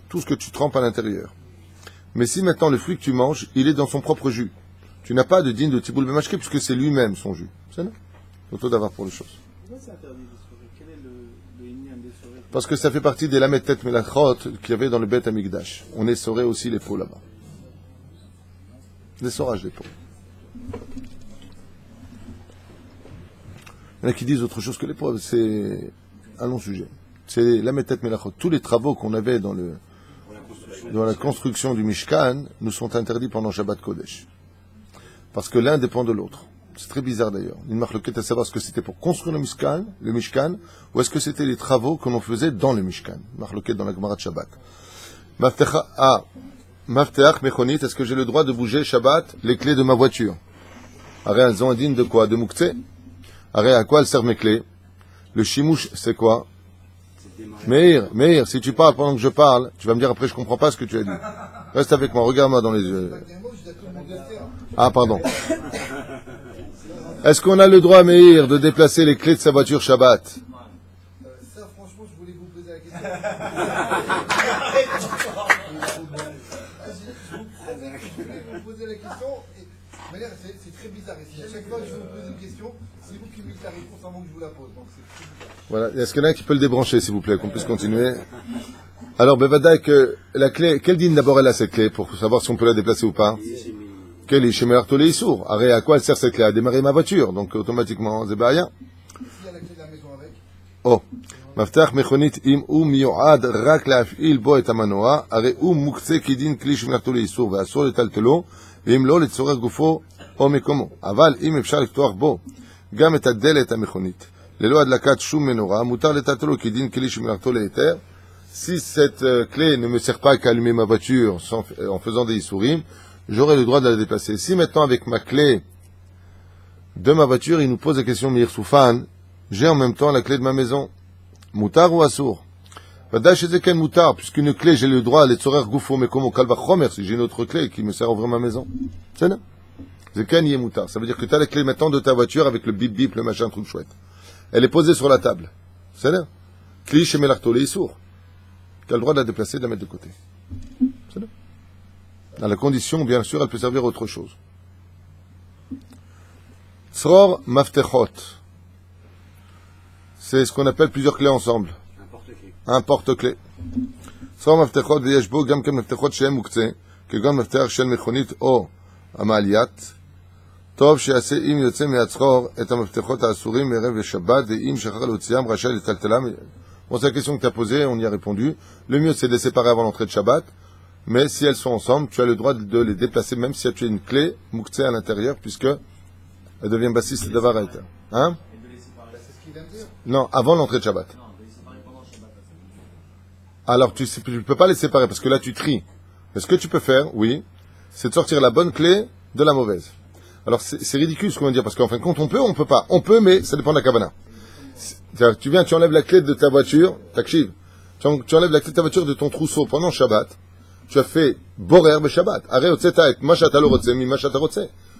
Tout ce que tu trempes à l'intérieur. Mais si maintenant le fruit que tu manges, il est dans son propre jus, tu n'as pas de digne de tiboul bemashke puisque c'est lui-même son jus. C'est ça? Autant d'avoir pour les choses. Pourquoi c'est interdit d'essorer? Quel est le inyan d'essorer? Parce que ça fait partie des lametet melachot qu'il y avait dans le Bet Amikdash. On essorait aussi les peaux là-bas. L'essorage des peaux. Il y en a qui disent autre chose que les peaux. C'est un long sujet. C'est lametet melachot. Tous les travaux qu'on avait dans la construction du Mishkan nous sont interdits pendant Shabbat Kodesh. Parce que l'un dépend de l'autre. C'est très bizarre d'ailleurs. Il marque le quête à savoir ce que c'était pour construire le Mishkan, ou est-ce que c'était les travaux que l'on faisait dans le Mishkan. Il marque le quête dans la Gemara de Shabbat. Mafteach Mechonit, est-ce que j'ai le droit de bouger Shabbat les clés de ma voiture? Arrête, elles ont un digne de quoi? De Mouktsé. Arrête, à quoi elles servent mes clés? Le Shimouch, c'est quoi? Meir, si tu parles pendant que je parle, tu vas me dire après je comprends pas ce que tu as dit. Reste avec moi, regarde-moi dans les yeux. Ah, pardon. Est-ce qu'on a le droit, Meir, de déplacer les clés de sa voiture Shabbat? Ça, franchement, je voulais vous poser la question. Je voulais vous poser la question. De manière, c'est très bizarre. Et à chaque fois que je vous pose une question, c'est vous qui me dites la réponse avant que je vous la pose. Donc c'est très bizarre. Voilà. Est-ce qu'il y en a qui peut le débrancher, s'il vous plaît, qu'on puisse continuer? Alors, Bevada, que la clé, quelle digne d'abord elle a cette clé pour savoir si on peut la déplacer ou pas? Quelle est chez Melartolé Issour? Arrête, à quoi elle sert cette clé? À démarrer ma voiture. Donc, automatiquement, c'est pas rien. S'il y a la clé de la maison avec. Oh. Maftach mechonit im u miyuad rak la'af'il bo et amanoa, הרי הוא מוקצה כדין כלי שמלאכתו לאיסור ואסור לטלטלו, ואם לא לצורך גופו או מקומו. אבל אם אפשר לפתוח בו גם את הדלת המכונית, ללא הדלקת שום מנורה, מותר לטלטלו כדין כלי שמלאכתו להיתר. Si cette clé ne me sert pas qu'à allumer ma voiture en faisant des issourim, j'aurai le droit de la déplacer. Si maintenant avec ma clé de ma voiture, il nous pose la question Meir Soufan, j'ai en même temps la clé de ma maison. Moutar ou assour? Moutar, puisqu'une clé, j'ai le droit, les tzorer goufo, mais comme au kalvachomer, si j'ai une autre clé qui me sert à ouvrir ma maison. C'est là. Zekan y est moutar. Ça veut dire que tu as la clé maintenant de ta voiture avec le bip bip, le machin, truc chouette. Elle est posée sur la table. C'est là. Clé chez Melarto, les sourds. Tu as le droit de la déplacer, de la mettre de côté. C'est là. À la condition, bien sûr, elle peut servir à autre chose. Tzror maftechot. C'est ce qu'on appelle plusieurs clés ensemble. Un porte-clé. Tzror maftechot ויש בו גם כן מפתחות שהם מוקצה, כגון מפתח של מכונית או המעליית. טוב שיעשה אם יוצא מהצרור את המפתחות האסורים מערב ושבת, ואם שכח להוציאם רשאי לטלטלם. Bon, c'est la question que tu as posée, on y a répondu. Le mieux, c'est de les séparer avant l'entrée de Shabbat. Mais si elles sont ensemble, tu as le droit de les déplacer, même si tu as une clé muktzeh à l'intérieur, puisque elle devient bassiste de Varaita. Hein? vient de dire. Non, avant l'entrée de Shabbat. Alors tu ne peux pas les séparer parce que là tu tries. Mais ce que tu peux faire, oui, c'est de sortir la bonne clé de la mauvaise. Alors c'est ridicule ce qu'on vient de dire parce qu'en fin de compte on peut pas. On peut mais ça dépend de la kavana. Tu viens, tu enlèves la clé de ta voiture, takshiv. Tu enlèves la clé de ta voiture de ton trousseau pendant Shabbat. Tu as fait borer be Shabbat.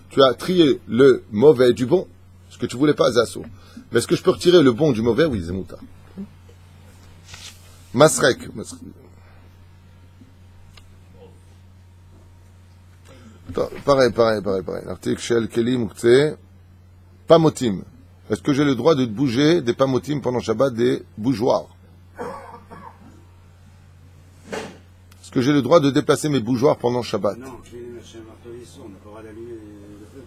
Tu as trié le mauvais du bon. Ce que tu voulais pas, Zasso. Mais est-ce que je peux retirer le bon du mauvais? Oui, Zemouta. Masrek. Pareil. L'article Shel Keli Mouktsé. Pamotim. Est-ce que j'ai le droit de bouger des pamotim pendant Shabbat, des bougeoirs? Est-ce que j'ai le droit de déplacer mes bougeoirs pendant Shabbat? Non, je vais les mettre chez un marteau ici, on n'a pas le droit d'allumer le feu.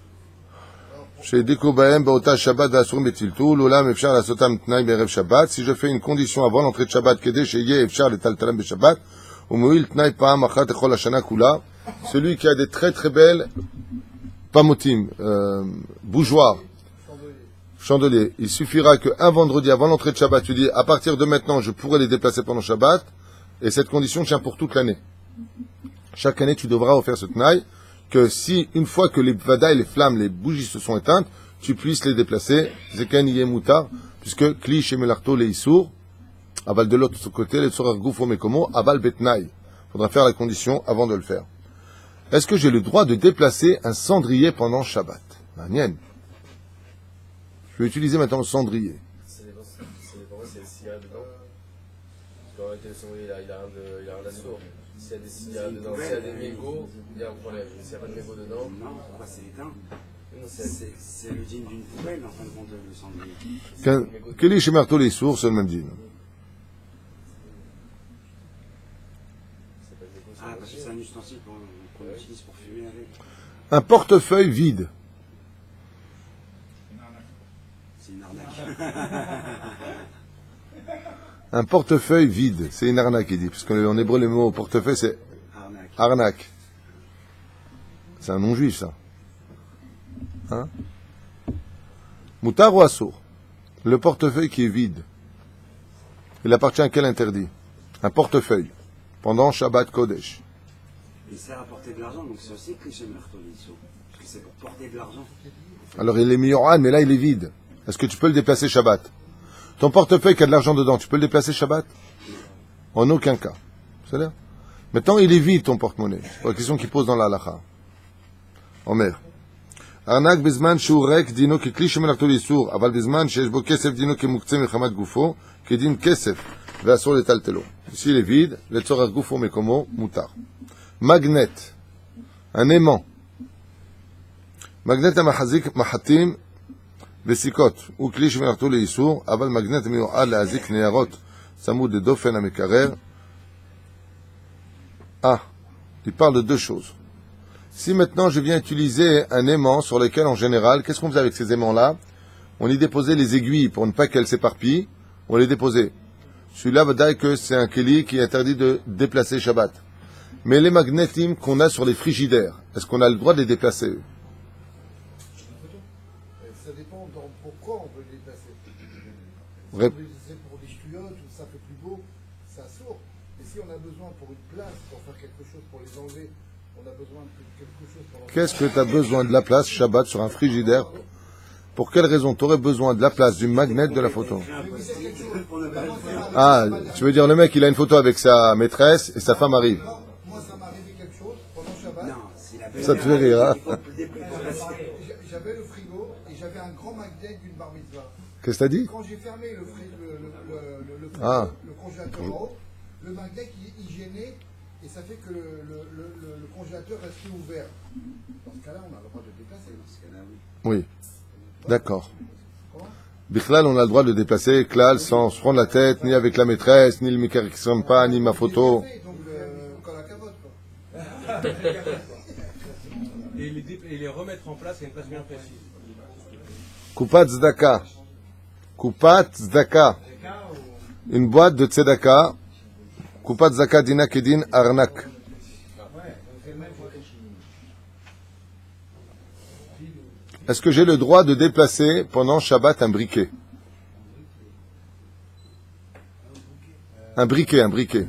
Chez Dikobaem, Baota Shabbat, Asur Betiltu, L'Olam, Efchar, la Sotam, Tnaï, Berev Shabbat. Si je fais une condition avant l'entrée de Shabbat, Kede, Sheye, Efchar, le Taltalam, Be Shabbat, Umuil, Tnaï, Paam, Achat, Echol, Hashana, Kula. Celui qui a des très très belles pamotim, bougeoirs, chandeliers. Il suffira qu'un vendredi avant l'entrée de Shabbat, tu dis, à partir de maintenant, je pourrai les déplacer pendant Shabbat, et cette condition tient pour toute l'année. Chaque année, tu devras offrir ce tnaï, que si, une fois que les vadaï, les flammes, les bougies se sont éteintes, tu puisses les déplacer, zeken yemutar, puisque kli shemelarto le issour, aval de l'autre côté, les tsorar goufo mekomo, aval betnaï. Faudra faire la condition avant de le faire. Est-ce que j'ai le droit de déplacer un cendrier pendant Shabbat? Manienne. Je vais utiliser maintenant le cendrier. Ça dépend s'il y a dedans. Parce qu'en réalité, le cendrier, il a rien d'assaut. S'il y a des cigares dedans, s'il y a des mégots, il y a un problème. S'il n'y a pas de mégots dedans. Non, pourquoi c'est éteint? Non, C'est le dîme d'une poubelle, en fin de compte, le cendrier. Keli shemerto les sourds, c'est le même dîme. Ah, parce que c'est un ustensile qu'on utilise pour fumer avec. Un portefeuille vide. C'est une arnaque. Un portefeuille vide. C'est une arnaque, il dit. Parce qu'en hébreu, le mot portefeuille, c'est Arnaque. arnaque. C'est un nom juif, ça. Hein? Moutar ou assour? Le portefeuille qui est vide. Il appartient à quel interdit? Un portefeuille. Pendant Shabbat Kodesh. Il sert à porter de l'argent, donc c'est aussi cliché marteau, parce que c'est pour porter de l'argent. Alors il est Miyoran, mais là il est vide. Est-ce que tu peux le déplacer Shabbat? Ton portefeuille qui a de l'argent dedans, tu peux le déplacer Shabbat? En aucun cas. C'est-à-dire? Maintenant il est vide ton porte-monnaie. C'est la question qu'il pose dans la halacha. Omer. Arnak bezman shurek dino ki kli shemelarto l'isur, aval bezman sheyesh bo kesef dino ki muktzeh mechamat gufo, ki din kesef, ve'asur letaltelo. Ici il est vide, le tzorar gufo mekomo, mutar. Magnet, un aimant. Magnet amahazik mahatim vesikot, ou kli shemelarto l'isur, aval magnet miyo'ad le'azik neyarot, samud de dofen amekarer. Ah, il parle de deux choses. Si maintenant je viens utiliser un aimant sur lequel en général, qu'est-ce qu'on faisait avec ces aimants-là? On y déposait les aiguilles pour ne pas qu'elles s'éparpillent, on les déposait. Celui-là va dire que c'est un keli qui est interdit de déplacer Shabbat. Mais les magnétimes qu'on a sur les frigidaires, est-ce qu'on a le droit de les déplacer? Ça dépend pourquoi on veut les déplacer. Si on Rép- veut les laisser pour des ch'tiotes ou ça fait plus beau, ça sourd. Et si on a besoin pour une place, pour faire quelque chose, pour les enlever, on a besoin de quelque chose pour... Qu'est-ce que tu as besoin de la place Shabbat sur un frigidaire? Pour quelle raison tu aurais besoin de la place du magnet de la photo? Ah, tu veux dire le mec il a une photo avec sa maîtresse et sa femme arrive. Moi, ça m'est arrivé quelque chose pendant Shabbat. Non, s'il a Ça te fait rire, hein? J'avais le frigo et j'avais un grand magnet d'une bar mitzvah. Qu'est-ce que t'as dit? Quand j'ai fermé le frigo, Ah. le congélateur en haut, le magnet il gênait et ça fait que le congélateur restait ouvert. Dans ce cas-là, on a le droit de le déplacer. Dans ce cas-là, oui. Oui. D'accord. Bichlal, on a le droit de le déplacer, klal, sans se prendre la tête, ni avec la maîtresse, ni le mec qui s'aime pas, ni ma photo. Donc, quand la cavote, quoi. Et les remettre en place à une place bien précise. Kupat Tzedaka. Kupat Tzedaka. Une boîte de Tzedaka. Kupat Tzedaka dina kedin arnak. Est-ce que j'ai le droit de déplacer pendant Shabbat un briquet? Un briquet, un briquet.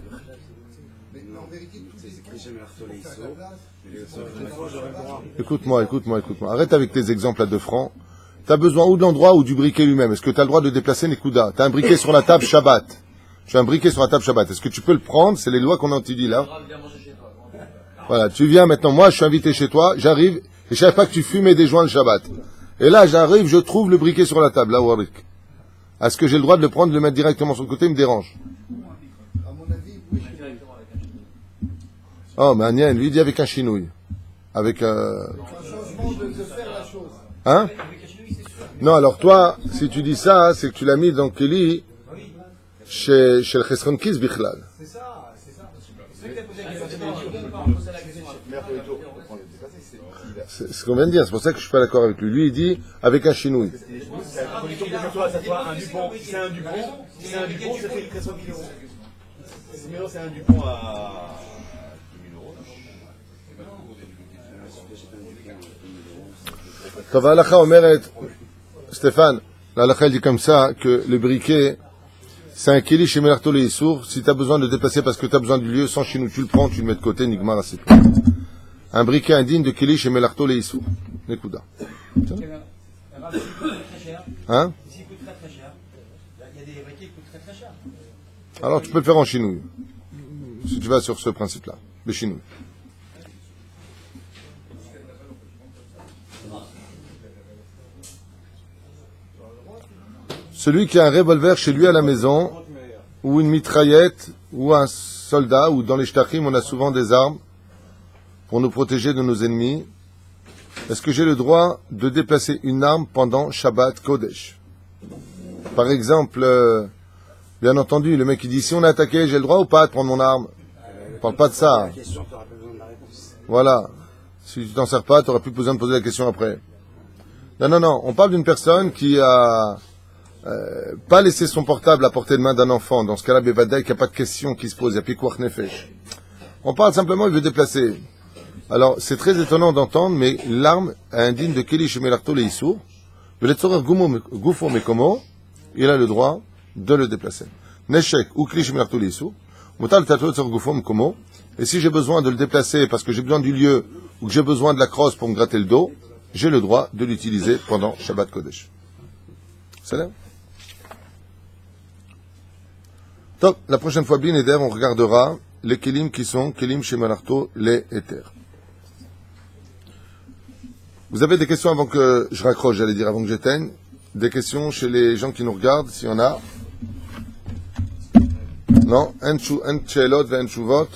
Écoute-moi. Arrête avec tes exemples à 2 francs. Tu as besoin ou de l'endroit ou du briquet lui-même. Est-ce que tu as le droit de déplacer Nekuda? Tu as un briquet sur la table Shabbat. Tu as un briquet sur la table Shabbat. Est-ce que tu peux le prendre? C'est les lois qu'on a étudiées là. Voilà, tu viens maintenant. Moi, je suis invité chez toi. J'arrive et je savais pas que tu fumais des joints le Shabbat. Et là, j'arrive, je trouve le briquet sur la table, là, Warwick. Est-ce que j'ai le droit de le prendre, de le mettre directement sur le côté? Il me dérange. À mon avis, oui. Oh, mais Agnès, lui, il dit avec un chinouille. Avec Un changement de faire la chose. Hein? Non, alors toi, si tu dis ça, c'est que tu l'as mis dans Kelly chez le Chesron Kiss Bichlal. C'est ça. C'est ce qu'on vient de dire, c'est pour ça que je suis pas d'accord avec lui. Lui, il dit avec un chinouille. C'est à condition que ce soit un Dupont. Si c'est un Dupont, ça fait 400 000 euros. Si c'est un Dupont à 10 000 euros. Tov, l'halakha omeret, Stéphane, l'halakha dit comme ça que le briquet, c'est un keli chez Melarto le Yissour. Si tu as besoin de déplacer parce que tu as besoin du lieu, sans chinouille, tu le prends, tu le mets de côté, nigmar à un briquet indigne de keli chez Melarto le Yissour. Nekuda. Hein? Ici, il coûte très cher. Il y a des briquets qui coûtent très cher. Alors tu peux le faire en chinouille. Si tu vas sur ce principe-là. Le chinouille. Celui qui a un revolver chez lui à la maison, ou une mitraillette, ou un soldat, ou dans les shtachim, on a souvent des armes pour nous protéger de nos ennemis. Est-ce que j'ai le droit de déplacer une arme pendant Shabbat Kodesh? Par exemple, bien entendu, le mec qui dit, si on est attaqué, j'ai le droit ou pas de prendre mon arme? On parle pas de ça. La question, tu n'auras pas besoin de la réponse. Voilà. Si tu t'en sers pas, tu n'auras plus besoin de poser la question après. Non. On parle d'une personne qui a pas laissé son portable à portée de main d'un enfant. Dans ce cas-là, Bevadaï, qu'il n'y a pas de question qui se pose. Il n'y a pikuach nefesh. On parle simplement, il veut déplacer. Alors, c'est très étonnant d'entendre, mais l'arme indigne de Keli Shemelarto le Issour, Gufo Mekomo, il a le droit de le déplacer. Neshek ou Keli Shemelarto le Issour, Mutal Tato Gufo Mekomo, et si j'ai besoin de le déplacer parce que j'ai besoin du lieu ou que j'ai besoin de la crosse pour me gratter le dos, j'ai le droit de l'utiliser pendant Shabbat Kodesh. C'est là? Top, la prochaine fois, bien Eder, on regardera les kelim qui sont kelim chez Malarto, les éthers. Vous avez des questions avant que je raccroche, j'allais dire, avant que j'éteigne? Des questions chez les gens qui nous regardent, s'il y en a? Non? En Shelot ve en Shuvot?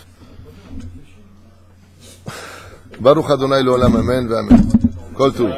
Baruch Adonai l'olam, amen ve amen. Kol Tov.